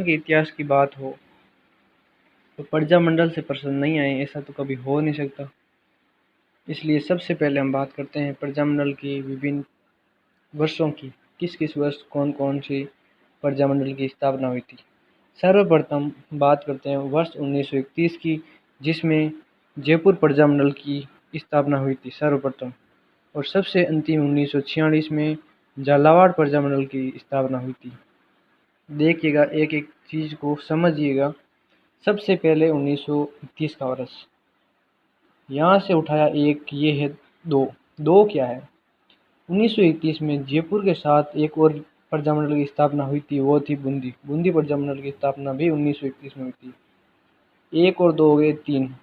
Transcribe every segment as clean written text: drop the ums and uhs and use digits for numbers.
के इतिहास की बात हो तो प्रजामंडल से प्रश्न नहीं आए, ऐसा तो कभी हो नहीं सकता। इसलिए सबसे पहले हम बात करते हैं प्रजामंडल की विभिन्न वर्षों की। किस किस वर्ष कौन कौन सी प्रजामंडल की स्थापना हुई थी। सर्वप्रथम बात करते हैं वर्ष 1931 की, जिसमें जयपुर प्रजामंडल की स्थापना हुई थी सर्वप्रथम। और सबसे अंतिम 1946 में झालावाड़ प्रजामंडल की स्थापना हुई थी। देखिएगा, एक एक चीज़ को समझिएगा। सबसे पहले 1931 का वर्ष, यहाँ से उठाया एक, ये है दो। दो क्या है? 1931 में जयपुर के साथ एक और प्रजामंडल की स्थापना हुई थी, वो थी बूंदी। बूंदी प्रजामंडल की स्थापना भी 1931 में हुई थी। एक और दो हो गए तीन।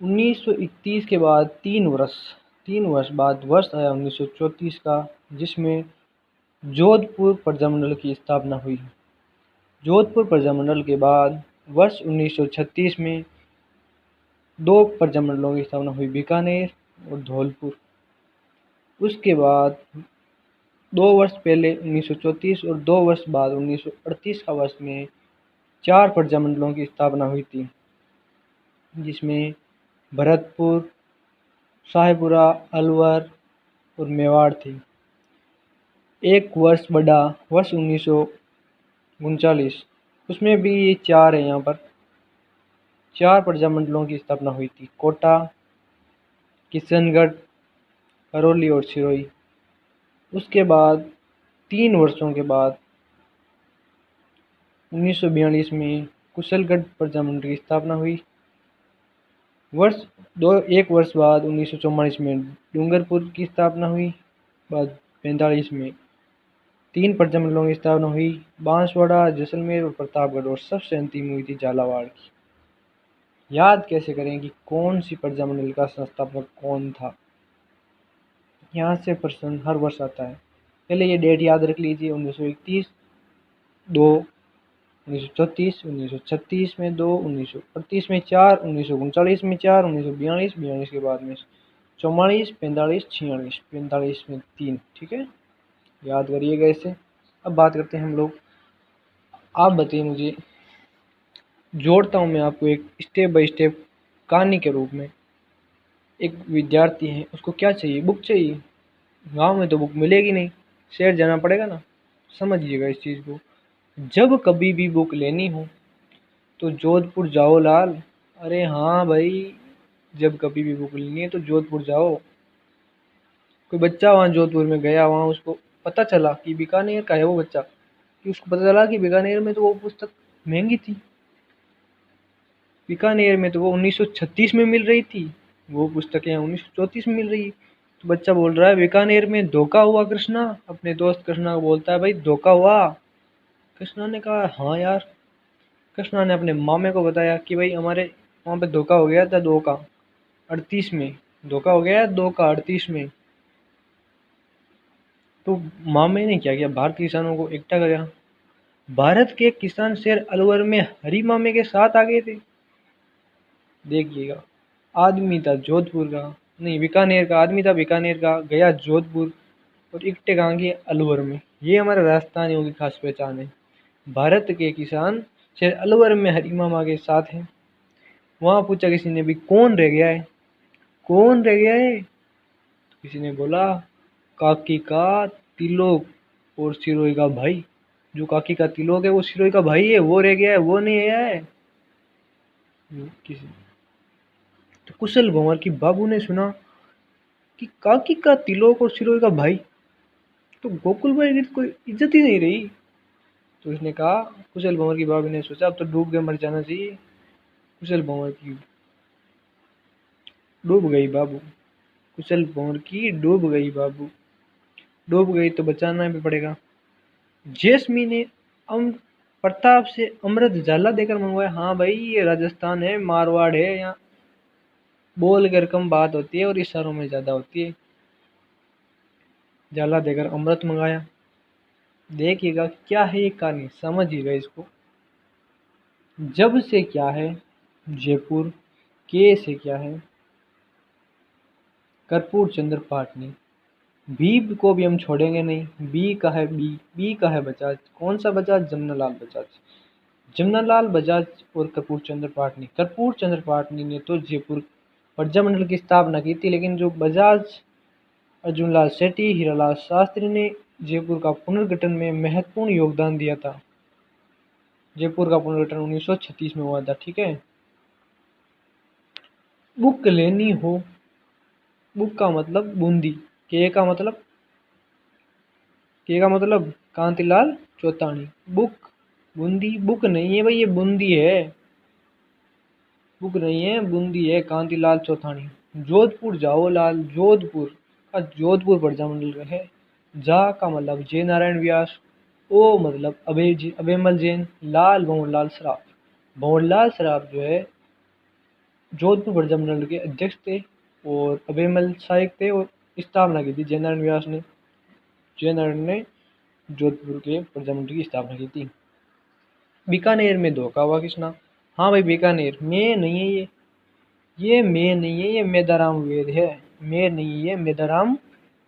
1931 के बाद तीन वर्ष बाद वर्ष आया 1934 का, जिसमें जोधपुर प्रजामंडल की स्थापना हुई। जोधपुर प्रजामंडल के बाद वर्ष 1936 में दो प्रजामंडलों की स्थापना हुई, बीकानेर और धौलपुर। उसके बाद 2 वर्ष पहले 1934 और 2 वर्ष बाद 1938 का वर्ष में 4 प्रजामंडलों की स्थापना हुई थी, जिसमें भरतपुर, शाहपुरा, अलवर और मेवाड़ थी। एक वर्ष बड़ा वर्ष 1939, उसमें भी ये 4 है। यहाँ पर 4 प्रजामंडलों की स्थापना हुई थी, कोटा, किशनगढ़, करौली और सिरोही। उसके बाद 3 वर्षों के बाद 1942 में कुशलगढ़ प्रजामंडल की स्थापना हुई। एक वर्ष बाद 1944 में डूंगरपुर की स्थापना हुई। बाद 45 में 3 प्रजामंडलों की स्थापना हुई, बांसवाड़ा, जैसलमेर और प्रतापगढ़। और सबसे अंतिम हुई थी झालावाड़ की। याद कैसे करें कि कौन सी प्रजामंडल का संस्थापक कौन था? यहाँ से प्रश्न हर वर्ष आता है। पहले ये डेट याद रख लीजिए, 1931 2, 1934, 1936 में 2, 1938 में 4, 1939 में 4, 1942 के बाद में 44, 45, 46, 45 में 3। ठीक है, याद करिएगा इसे। अब बात करते हैं हम लोग। आप बताइए मुझे, जोड़ता हूँ मैं आपको एक स्टेप बाय स्टेप कहानी के रूप में। एक विद्यार्थी है, उसको क्या चाहिए? बुक चाहिए। गांव में तो बुक मिलेगी नहीं, शहर जाना पड़ेगा ना। समझिएगा इस चीज़ को। जब कभी भी बुक लेनी हो तो जोधपुर जाओ लाल। अरे हाँ भाई, जब कभी भी बुक लेनी है तो जोधपुर जाओ। कोई बच्चा वहाँ जोधपुर में गया, वहाँ उसको पता चला कि बीकानेर का है वो बच्चा, कि उसको पता चला कि बीकानेर में तो वो पुस्तक महंगी थी। बीकानेर में तो वो 1936 में मिल रही थी, वो पुस्तक यहाँ 1934 में मिल रही है। तो बच्चा बोल रहा है बीकानेर में धोखा हुआ कृष्णा। अपने दोस्त कृष्णा को बोलता है, भाई धोखा हुआ? कृष्णा ने कहा हाँ यार। कृष्णा ने अपने मामे को बताया कि भाई हमारे वहाँ पे धोखा हो गया था 2 का 38 में। धोखा हो गया 2 का 38 में। तो मामे ने क्या किया, भारतीय किसानों को इकट्ठा किया। भारत के किसान शेर अलवर में हरी मामे के साथ आ गए थे। देखिएगा, आदमी था जोधपुर का, नहीं बीकानेर का, आदमी था बीकानेर का, गया जोधपुर और इकट्ठे कहाँ के? अलवर में। ये हमारे राजस्थानियों की खास पहचान है। भारत के किसान शेर अलवर में हरी मामा के साथ हैं। वहाँ पूछा किसी ने भी, कौन रह गया है? कौन रह गया है? तो किसी ने बोला, काकी का तिलोक और सिरोही का भाई। जो काकी का तिलोक है वो सिरोही का भाई है, वो रह गया है, वो नहीं आया है। किसी तो कुशल भंवर की बाबू ने सुना कि काकी का तिलोक और सिरोही का भाई, तो गोकुल भाई की तो कोई इज्जत ही नहीं रही। तो इसने कहा, कुशल भंवर की बाबू ने सोचा अब तो डूब के मर जाना चाहिए। कुशल भंवर की डूब गई बाबू, कुशल भंवर की डूब गई बाबू। डूब गई तो बचाना भी पड़ेगा। जेसमी ने प्रताप से अमृत झाला देकर मंगवाया। हाँ भाई, ये राजस्थान है, मारवाड़ है, यहाँ बोल कर कम बात होती है और इशारों में ज्यादा होती है। झाला देकर अमृत मंगाया। देखिएगा क्या है ये कहानी, समझिएगा इसको। जब से क्या है जयपुर, के से क्या है कर्पूर चंद्र पाटनी, बी को भी हम छोड़ेंगे नहीं। बी का है बी का है बजाज। कौन सा बजाज? जमनालाल बजाज। जमनालाल बजाज और कपूर चंद्र पाटनी। कपूर चंद्र पाटनी ने तो जयपुर प्रजामंडल की स्थापना की थी, लेकिन जो बजाज अर्जुनलाल सेठी, हीरालाल शास्त्री ने जयपुर का पुनर्गठन में महत्वपूर्ण योगदान दिया था। जयपुर का पुनर्गठन 1936 में हुआ था। ठीक है। बुक लेनी हो, बुक का मतलब बूंदी, के का मतलब कांतिलाल चौतानी। बुक बूंदी, बुक नहीं है भाई, ये बूंदी है, बुक नहीं है, बूंदी है। कांतिलाल चौथानी। जोधपुर जाओ लाल, जोधपुर का जोधपुर प्रजामंडल है। जा का मतलब जय नारायण व्यास, ओ मतलब अभयमल जैन, लाल भंवरलाल सराफ। भंवरलाल सराफ जो है जोधपुर प्रजामंडल के अध्यक्ष थे और अभयमल सहायक थे, और स्थापना की थी जयनारायण व्यास ने। जयनारायण ने जोधपुर के प्रजामंडल की स्थापना की थी। बीकानेर में धोखा हुआ किसना? हाँ भाई बीकानेर में नहीं है ये में नहीं है, ये मेदाराम वेद है। में नहीं है, मेदाराम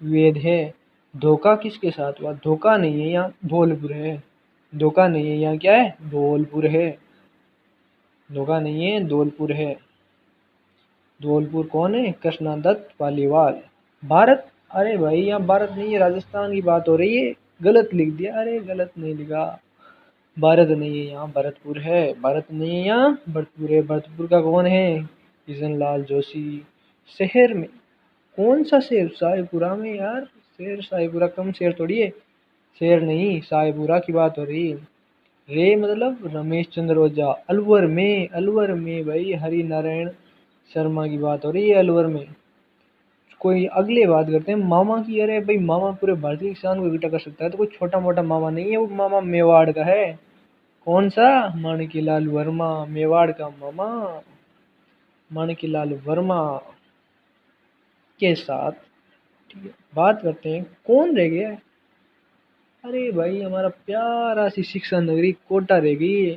वेद है। धोखा किसके साथ हुआ? धोखा नहीं है, यहाँ धौलपुर है। धोखा नहीं है, यहाँ क्या है? धौलपुर है। धोखा नहीं है, धौलपुर है। धौलपुर कौन है? कृष्णदत्त पालीवाल। भारत, अरे भाई यहाँ भारत नहीं है, राजस्थान की बात हो रही है। गलत लिख दिया, अरे गलत नहीं लिखा। भारत नहीं है यहाँ, भरतपुर है। भारत नहीं है यहाँ, भरतपुर है। भरतपुर का कौन है? किशन लाल जोशी। शहर में कौन सा शहर? साहेबपुरा में यार। शहर साहेबपुरा कम शहर थोड़ी है। शहर नहीं, साहेबपुरा की बात हो रही है। रे मतलब रमेश चंद्र ओझा। अलवर में भाई हरि नारायण शर्मा की बात हो रही है, अलवर में। कोई अगले बात करते हैं मामा की। अरे भाई मामा पूरे भारतीय किसान को इकट्ठा कर सकता है, तो कोई छोटा मोटा मामा नहीं है, वो मामा मेवाड़ का है। कौन सा? माणिक्यलाल वर्मा, मेवाड़ का मामा माणिक्यलाल वर्मा के साथ। ठीक है, बात करते हैं कौन रह गया है। अरे भाई हमारा प्यारा सी शिक्षा नगरी कोटा रह गई है।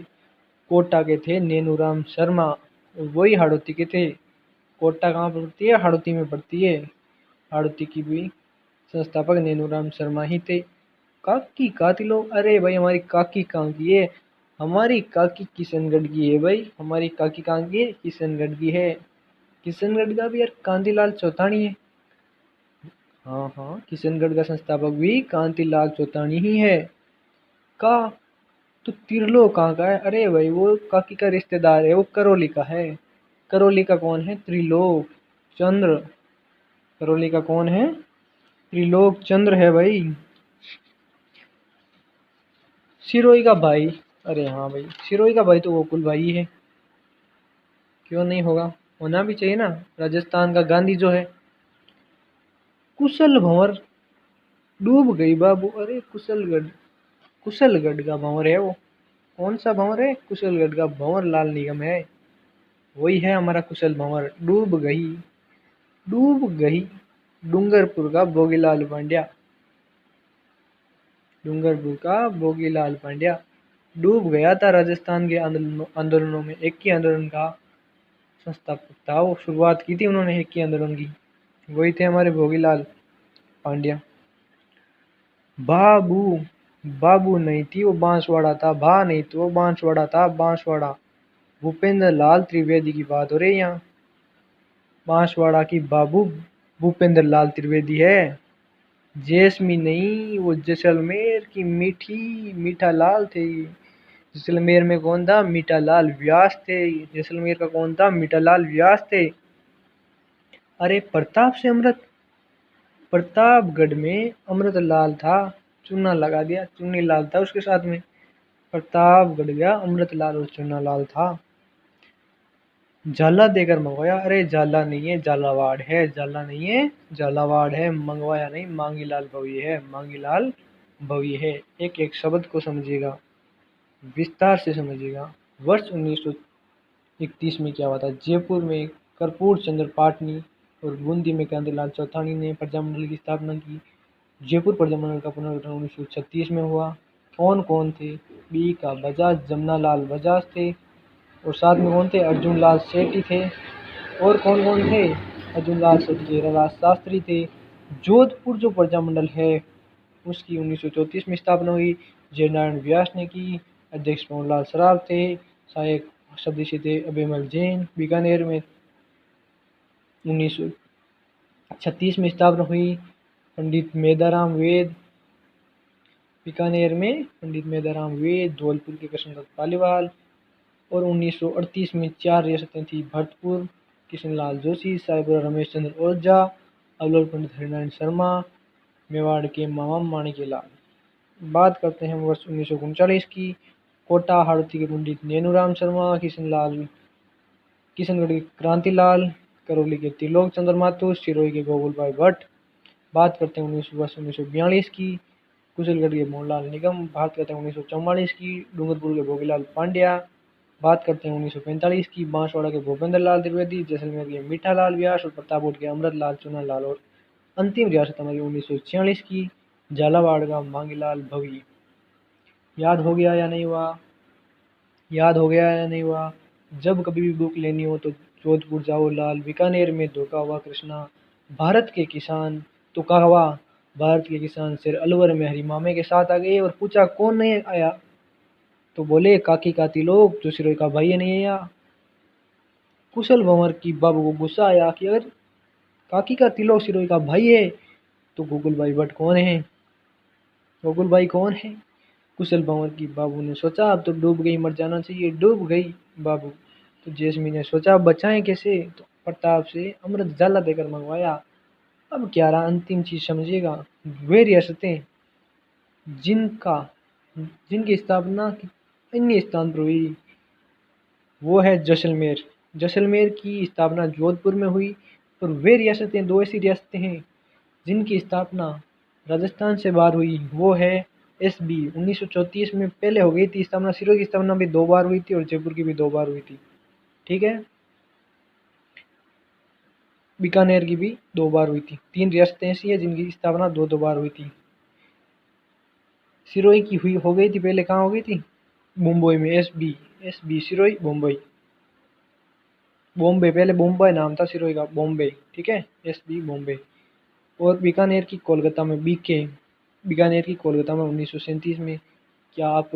कोटा के थे नेनूराम शर्मा, और वही हाड़ौती के थे। कोटा कहाँ पर पड़ती है? हाड़ौती में पड़ती है। हाड़ौती की भी संस्थापक नेनूराम शर्मा ही थे। काकी कातिलो, अरे भाई हमारी काकी कहाँ की है? हमारी काकी किशनगढ़ की है भाई। हमारी काकी कहाँ की है? किशनगढ़ की है। किशनगढ़ का भी यार कांतिलाल चौतानी है। हाँ हाँ, किशनगढ़ का संस्थापक भी कांतिलाल चौतानी ही है। का तो तिरलो कहाँ का है? अरे भाई वो काकी का रिश्तेदार है, वो करौली का है। करौली का कौन है? त्रिलोक चंद्र। करौली का कौन है? त्रिलोक चंद्र है भाई। सिरोही का भाई, अरे हाँ भाई सिरोही का भाई तो गोकुल भाई है। क्यों नहीं होगा? होना भी चाहिए ना। राजस्थान का गांधी जो है। कुशल भंवर डूब गई बाबू। अरे कुशलगढ़ का भंवर है वो। कौन सा भंवर है? कुशलगढ़ का भंवर लाल निगम है। वही है हमारा कुशल भंवर। डूब गई डूंगरपुर का भोगीलाल पांड्या। डूंगरपुर का भोगीलाल पांड्या डूब गया था राजस्थान के आंदोलनों में। एक ही आंदोलन का संस्थापक था वो। शुरुआत की थी उन्होंने एक ही आंदोलन की। वही थे हमारे भोगीलाल पांड्या। बाबू, बाबू नहीं थी वो बांसवाड़ा था। भा नहीं तो वो बांसवाड़ा था, बांसवाड़ा। भूपेंद्र लाल त्रिवेदी की बात हो रही है यहाँ। बांसवाड़ा की बाबू भूपेंद्र लाल त्रिवेदी है। जैस्मी नहीं, वो जैसलमेर की मीठा लाल थे। जैसलमेर में कौन था? मीठा लाल व्यास थे। जैसलमेर का कौन था? मीठा लाल व्यास थे। अरे प्रताप से अमृत, प्रतापगढ़ में अमृत लाल था। चूना लगा दिया, चुन्नी लाल था उसके साथ में। प्रतापगढ़ गया अमृत लाल और चूना लाल था। झाला देकर मंगवाया। अरे झाला नहीं है, झालावाड़ है। झाला नहीं है, झालावाड़ है। मंगवाया नहीं, मांगीलाल भव्य है। मांगीलाल भव्य है। एक एक शब्द को समझिएगा, विस्तार से समझिएगा। वर्ष 1931 में क्या हुआ था? जयपुर में कर्पूर चंद्र पाटनी और बूंदी में कांतिलाल चौथानी ने प्रजामंडल की स्थापना की। जयपुर प्रजामंडल का पुनर्गठन 1936 में हुआ। कौन कौन थे? बी का बजाज जमनालाल बजाज थे, और साथ में कौन थे? अर्जुन लाल सेठी थे। और कौन कौन थे? अर्जुन लाल सेठी, हीरालाल शास्त्री थे, जोधपुर जो प्रजामंडल है उसकी 1934 में स्थापना हुई। जयनारायण व्यास ने की। अध्यक्ष मोहनलाल सराफ थे। सहायक सदस्य थे अभिमल जैन। बीकानेर में 1936 में स्थापना हुई। पंडित मेधाराम वेद। बीकानेर में पंडित मेधाराम वेद। धौलपुर के कृष्णदत्त पालीवाल। और 1938 में 4 रियासतें थी। भरतपुर किशनलाल जोशी। साहेबरा रमेश चंद्र ओझा। अवलोर पंडित हरिनारायण शर्मा। मेवाड़ के मामा माणिक्यलाल। बात करते हैं वर्ष 1939 की। कोटा हाड़ौती के पंडित नेनूराम शर्मा। किशनगढ़ के क्रांतिलाल। करौली के त्रिलोक चंद्र माथुर। सिरोही के गोकुल भाई भट्ट। बात करते हैं वर्ष 1942 की। कुशलगढ़ के मोहनलाल निगम। बात करते हैं 1944 की। डूंगरपुर के भोगीलाल पांड्या। बात करते हैं 1945 की। बांसवाड़ा के भूपेंद्र लाल त्रिवेदी। जैसलमेर के मीठालाल व्यास और प्रतापगढ़ के अमृतलाल चुनालाल। और अंतिम रियासत हमारी 1946 की। झालावाड़ का मांगीलाल भवी। याद हो गया या नहीं हुआ? याद हो गया या नहीं हुआ? जब कभी भी बुक लेनी हो तो जोधपुर जाओ लाल। बीकानेर में धोखा हुआ कृष्णा। भारत के किसान तो कहवा। भारत के किसान सिर अलवर में हरी मामे के साथ आ गए और पूछा कौन नहीं आया, तो बोले काकी काती लोग जो सिरोही का भाई नहीं आया। कुशल भंवर की बाबू को गुस्सा आया कि अगर काकी का तिलोक सिरोही का भाई है तो गोकुल भाई भट्ट कौन है? गोकुल भाई कौन है? कुशल भंवर की बाबू ने सोचा अब तो डूब गई, मर जाना चाहिए। डूब गई बाबू। तो जेसमी ने सोचा अब बचाएं कैसे, तो प्रताप से अमृत जाला देकर मंगवाया। अब क्या रहा अंतिम चीज समझिएगा। वे रियासतें जिनका जिनकी स्थापना अन्य स्थान पर हुई वो है जैसलमेर। जैसलमेर की स्थापना जोधपुर में हुई। और वे रियासतें, दो ऐसी रियासतें हैं जिनकी स्थापना राजस्थान से बाहर हुई, वो है एसबी। 1934 में पहले हो गई थी स्थापना। सिरोही की स्थापना भी 2 बार हुई थी और जयपुर की भी 2 बार हुई थी। ठीक है, बीकानेर की भी 2 बार हुई थी। 3 रियासतें ऐसी है जिनकी स्थापना 2 बार हुई थी। सिरोही की हुई हो गई थी पहले, कहाँ हो गई थी? मुंबई में। एसबी सिरोही मुंबई। बॉम्बे, पहले बॉम्बे नाम था सिरोही का, बॉम्बे। ठीक है, एसबी बॉम्बे। और बीकानेर की कोलकाता में बीके। बीकानेर की कोलकाता में 1937 में। क्या आपको